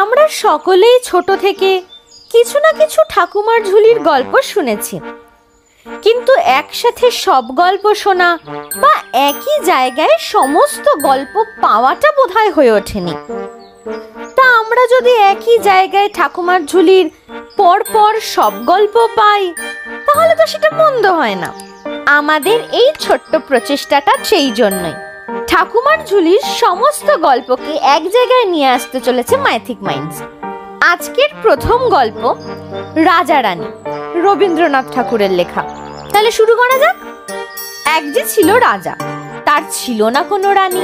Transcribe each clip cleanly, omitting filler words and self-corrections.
আমরা সকলেই ছোট থেকে কিছু না কিছু ঠাকুমার ঝুলির গল্প শুনেছি, কিন্তু একসাথে সব গল্প শোনা বা একই জায়গায় সমস্ত গল্প পাওয়াটা বোধহয় হয়ে ওঠেনি। তা আমরা যদি একই জায়গায় ঠাকুমার ঝুলির পর পর সব গল্প পাই, তাহলে তো সেটা মন্দ হয় না। আমাদের এই ছোট্ট প্রচেষ্টাটা সেই জন্যই। ঠাকুমার ঝুলির সমস্ত গল্পকে এক জায়গায় নিয়ে আসতে চলেছে মাইথিক মাইন্ডস। আজকের প্রথম গল্প রাজা রানী, রবীন্দ্রনাথ ঠাকুরের লেখা। তাহলে শুরু করা যাক। এক যে ছিল রাজা, তার ছিল না কোনো রানী।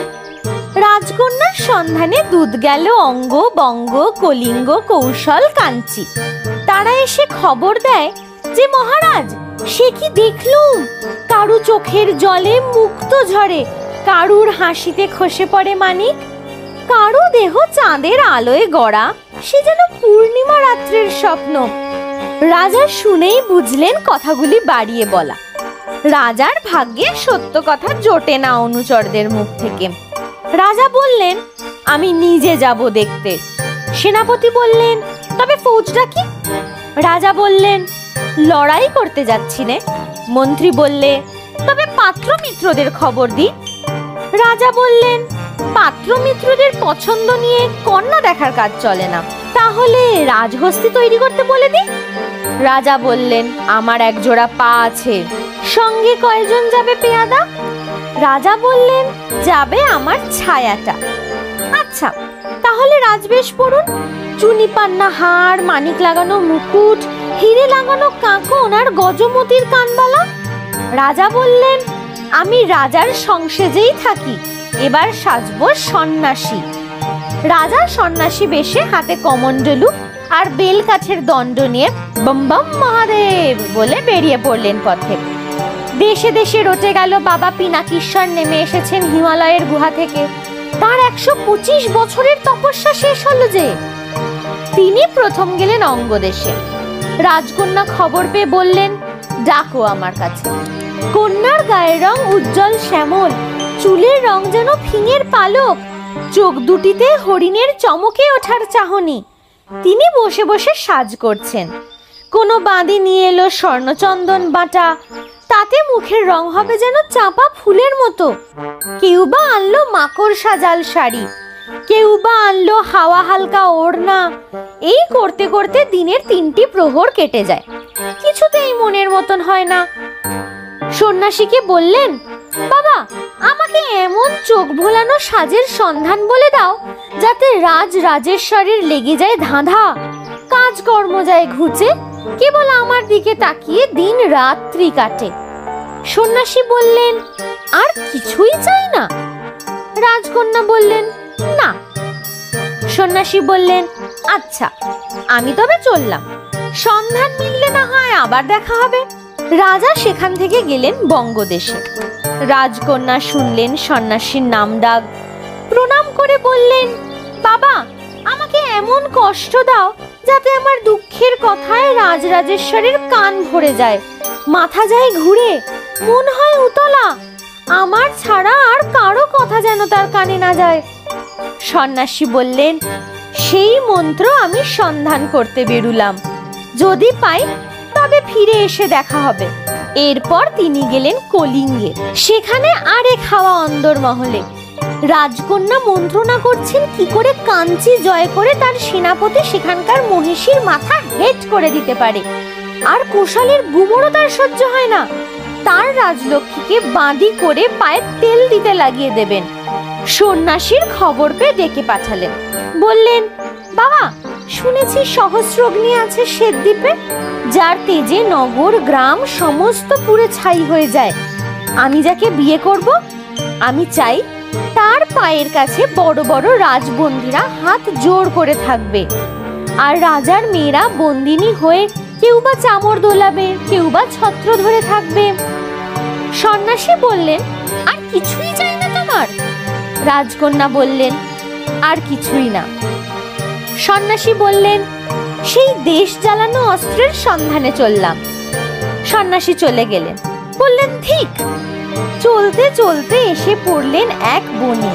রাজকন্যার সন্ধানে দুধ গেল অঙ্গ বঙ্গ কলিঙ্গ কৌশল কাঞ্চি। তারা এসে খবর দেয় যে মহারাজ, সে কি দেখলুম, কারু চোখের জলে মুক্ত ঝরে, কারুর হাসিতে খসে পড়ে মানিক, কারু দেহ চাঁদের আলোয় গড়া, সে যেন পূর্ণিমা রাত্রের স্বপ্ন। রাজা শুনেই বুঝলেন কথাগুলি বাড়িয়ে বলা। রাজার ভাগ্যে সত্য কথা জোটে না অনুচরদের মুখ থেকে। রাজা বললেন, আমি নিজে যাব দেখতে। সেনাপতি বললেন, তবে ফৌজটা কি? রাজা বললেন, লড়াই করতে যাচ্ছি নে। মন্ত্রী বললে, তবে পাত্র মিত্রদের খবর দি। রাজা বললেন, পাত্র মিত্রদের পছন্দ নিয়ে কন্যা দেখার কাজ চলে না, তাহলে রাজহস্তি তৈরি করতে বলে দি। রাজা বললেন, আমার এক জোড়া পা আছে, সঙ্গে কয়জন যাবে পেয়াদা? রাজা বললেন, যাবে আমার ছায়াটা। আচ্ছা, তাহলে রাজবেশ পরুন, চুনি পান্না হার, মানিক লাগানো মুকুট, হিরে লাগানো কাঁকন আর গজমতির কানবালা। রাজা বললেন, আমি রাজার সংসেজেই থাকি, এবার সাজবো সন্ন্যাসী। রাজা সন্ন্যাসী বেশে হাতে কমণ্ডলু আর বেল কাঠের দণ্ড নিয়ে বম বম মহাদেব বলে বেরিয়ে পড়লেন পথে। দেশে দেশে রটে গেল বাবা পিনাকিশ্বর নেমে এসেছেন হিমালয়ের গুহা থেকে। তার 125 বছরের তপস্যা শেষ হলো যে। তিনি প্রথম গেলেন অঙ্গদেশে। রাজকন্যা খবর পেয়ে বললেন, ডাকো আমার কাছে। কন্যার গায়ের রং উজ্জ্বল শ্যামল, চুলের রং যেন ফিঙের পালক, চোখ দুটিতে হরিণের চমকে ওঠার চাহনি। তিনি বসে বসে সাজ করছেন। কোনো বাঁধি নিয়ে এলো স্বর্ণচন্দন বাটা, তাতে মুখের রং হবে যেন চাঁপা ফুলের মতো। কেউ বা আনলো মাকড়সা জাল শাড়ি, কেউ বা আনলো হাওয়া হালকা ওড়না। এই করতে করতে দিনের 3টি প্রহর কেটে যায়, কিছুতেই মনের মতন হয় না। সন্ন্যাসীকে বললেন, বাবা, আমাকে এমন চোখ ভোলানো সাজের সন্ধান বলে দাও যাতে রাজেশ্বরীর লেগে যায় ধাঁধা, কাজকর্ম যায় ঘুচে, কেবল আমার দিকে তাকিয়ে দিন রাত্রি কাটে। সন্ন্যাসী বললেন, আর কিছুই চাই না? রাজকন্যা বললেন, না। সন্ন্যাসী বললেন, আচ্ছা, আমি তবে চললাম, সন্ধান মিললে না হয় আবার দেখা হবে। রাজা সেখান থেকে গেলেন বঙ্গদেশে। রাজকন্যা শুনলেন সন্ন্যাসীর নাম ডাক, প্রণাম করে বললেন, বাবা, আমাকে এমন কষ্ট দাও যাতে আমার দুঃখের কথায় রাজরাজেশ্বরীর কান ভরে যায়, মাথা যায় ঘুরে, মন হয় উতলা। আমার ছাড়া আর কারো কথা যেন তার কানে না যায়। সন্ন্যাসী বললেন, সেই মন্ত্র আমি সন্ধান করতে বেরুলাম, যদি পাই তবে ফিরে এসে দেখা হবে। এরপর তিনি গেলেন কলিঙ্গে। সেখানে আরেক হাওয়া অন্দরমহলে। রাজকন্যা মন্ত্রণা করছেন কি করে কাঞ্চি জয় করে তার সেনাপতি সেখানকার মহিষীর মাথা হেট করে দিতে পারে। আর কোশালের গুমরও তার সহ্য হয় না। তার রাজলক্ষ্মীকে বাঁধি করে পায়ে তেল দিতে লাগিয়ে দেবেন। সন্ন্যাসীর খবর পেয়ে ডেকে পাঠালেন। বললেন, বাবা, শুনেছি সহস্রগ্নি আছে শ্বেতদ্বীপে, যার তেজে নগর গ্রাম সমস্ত পুড়ে ছাই হয়ে যায়। আমি যাকে বিয়ে করব, আমি চাই তার পায়ের কাছে বড় বড় রাজবন্দীরা হাত জোড় করে থাকবে, আর রাজার মেয়েরা বন্দিনী হয়ে কেউ বা চামর দোলাবে, কেউ বা ছত্র ধরে থাকবে। সন্ন্যাসী বললেন, আর কিছুই চাই না তোমার? রাজকন্যা বললেন, আর কিছুই না। সন্ন্যাসী বললেন, সেই দেশ জ্বালানো অস্ত্রের সন্ধানে চললাম। সন্ন্যাসী চলে গেলেন। বললেন, ঠিক। চলতে চলতে এসে পড়লেন এক বনে।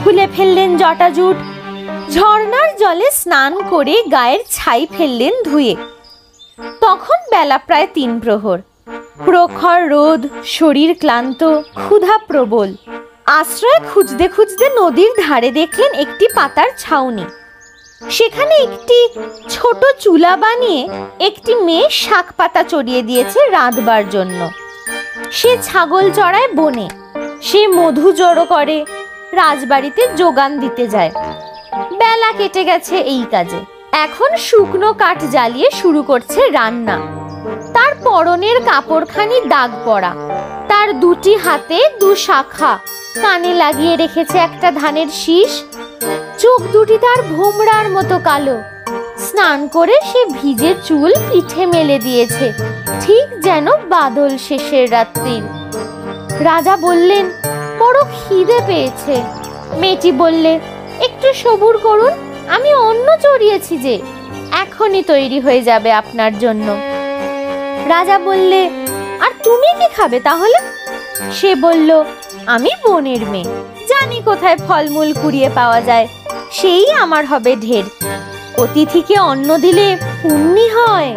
খুলে ফেললেন জটাজুট, ঝর্ণার জলে স্নান করে গায়ের ছাই ফেললেন ধুয়ে। তখন বেলা প্রায় ৩ প্রহর। প্রখর রোদ, শরীর ক্লান্ত, ক্ষুধা প্রবল। আশ্রয় খুঁজতে খুঁজতে নদীর ধারে দেখলেন একটি পাতার ছাউনি। সেখানে একটি ছোট চুলা বানিয়ে একটি মেয়ে শাক পাতা চড়িয়ে দিয়েছে রাঁধবার জন্য। সে ছাগল চড়ায় বনে, সে মধু জড়ো করে, রাজবাড়িতে যোগান দিতে যায়। বেলা কেটে গেছে এই কাজে। এখন শুকনো কাঠ জ্বালিয়ে শুরু করছে রান্না। তার পরনের কাপড়খানি দাগ পড়া, তার দুটি হাতে 2 শাখা, কানে লাগিয়ে রেখেছে একটা ধানের শীষ। চোখ দুটি তার ভোমরার মতো কালো। স্নান করে সে ভিজে চুল পিঠে মেলে দিয়েছে, ঠিক যেন বাদল শেষের রাত্রির। রাজা বললেন, বড় খিদে পেয়েছে। মেয়েটি বললে, একটু সবুর করুন, আমি অন্ন চড়িয়েছি যে, এখনই তৈরি হয়ে যাবে আপনার জন্য। রাজা বললে, আর তুমি কি খাবে তাহলে? সে বলল, আমি বনের মেয়ে, জানি কোথায় ফলমূল কুড়িয়ে পাওয়া যায়, সেই আমার হবে ঢের। অতিথিকে অন্ন দিলে পুণ্যি হয়,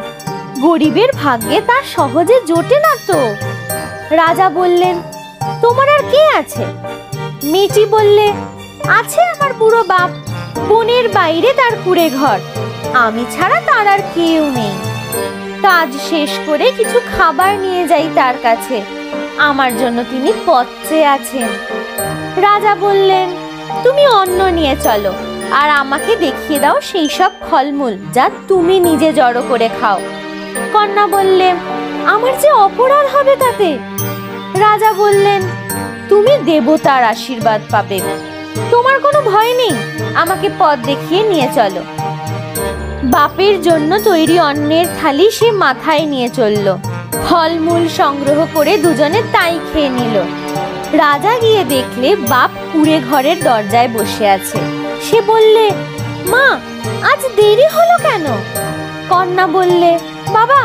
গরিবের ভাগ্যে তা সহজে জোটে না তো। রাজা বললেন, তোমার আর কে আছে? মেয়েটি বললে, আছে আমার বুড়ো বাপ, বনের বাইরে তার কুড়ে ঘর, আমি ছাড়া তার আর কেউ নেই। কাজ শেষ করে কিছু খাবার নিয়ে যাই তার কাছে, আমার জন্য তিনি পথ চেয়ে আছেন। রাজা বললেন, তুমি অন্ন নিয়ে চলো, আর আমাকে দেখিয়ে দাও সেই সব ফলমূল যা তুমি নিজে জড়ো করে খাও। কন্যা বললে, আমার যে অপরাধ হবে তাতে। রাজা বললেন, তুমি দেবতার আশীর্বাদ পাবে, তোমার কোনো ভয় নেই, আমাকে পথ দেখিয়ে নিয়ে চলো। বাপের জন্য তৈরি অন্নের থালি সে মাথায় নিয়ে চলল। ফলমূল সংগ্রহ করে দুজনে তাই খেয়ে নিল। রাজা গিয়ে দেখলে বাপ কুড়ে ঘরের দরজায় বসে আছে। সে বললে, মা, আজ দেরি হলো কেন? কন্যা বললে, বাবা,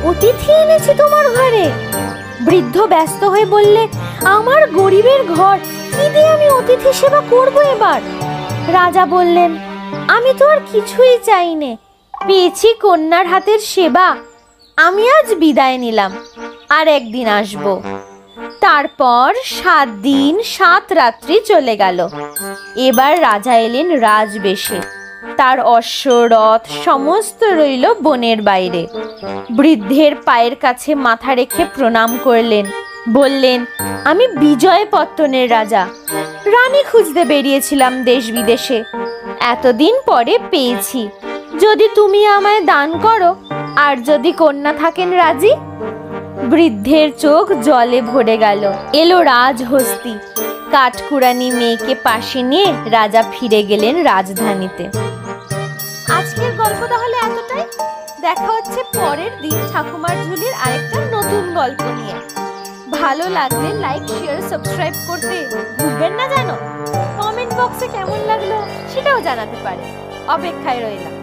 অতিথি এনেছি তোমার ঘরে। বৃদ্ধ ব্যস্ত হয়ে বললে, আমার গরিবের ঘর, কি দিয়ে আমি অতিথি সেবা করব এবার? রাজা বললেন, আমি তো আর কিছুই চাই নে, পেয়েছি কন্যার হাতের সেবা, আমি আজ বিদায় নিলাম, আর একদিন আসব। তারপর 7 দিন 7 রাত্রি চলে গেল। এবার রাজা এলেন রাজবেশে। তার অশ্ব রথ সমস্ত রইল বনের বাইরে। বৃদ্ধের পায়ের কাছে মাথা রেখে প্রণাম করলেন। বললেন, আমি বিজয় পত্তনের রাজা, রানী খুঁজতে বেরিয়েছিলাম দেশ বিদেশে, এতদিন পরে পেয়েছি। যদি তুমি আমায় দান করো, আর যদি কন্যা থাকেন রাজি। বৃদ্ধের চোখ জলে ভরে গেল। এলো রাজহস্তি। কাঠকুড়ানি মেয়েকে পাশে নিয়ে রাজা ফিরে গেলেন রাজধানীতে। আজকের গল্প তাহলে এতটাই। দেখা হচ্ছে পরের দিন ঠাকুমার ঝুলির আরেকটা নতুন গল্প নিয়ে। ভালো লাগলে লাইক, শেয়ার, সাবস্ক্রাইব করতে ভুলবেন না যেন। কমেন্ট বক্সে কেমন লাগলো সেটাও জানাতে পারে। অপেক্ষায় রইলাম।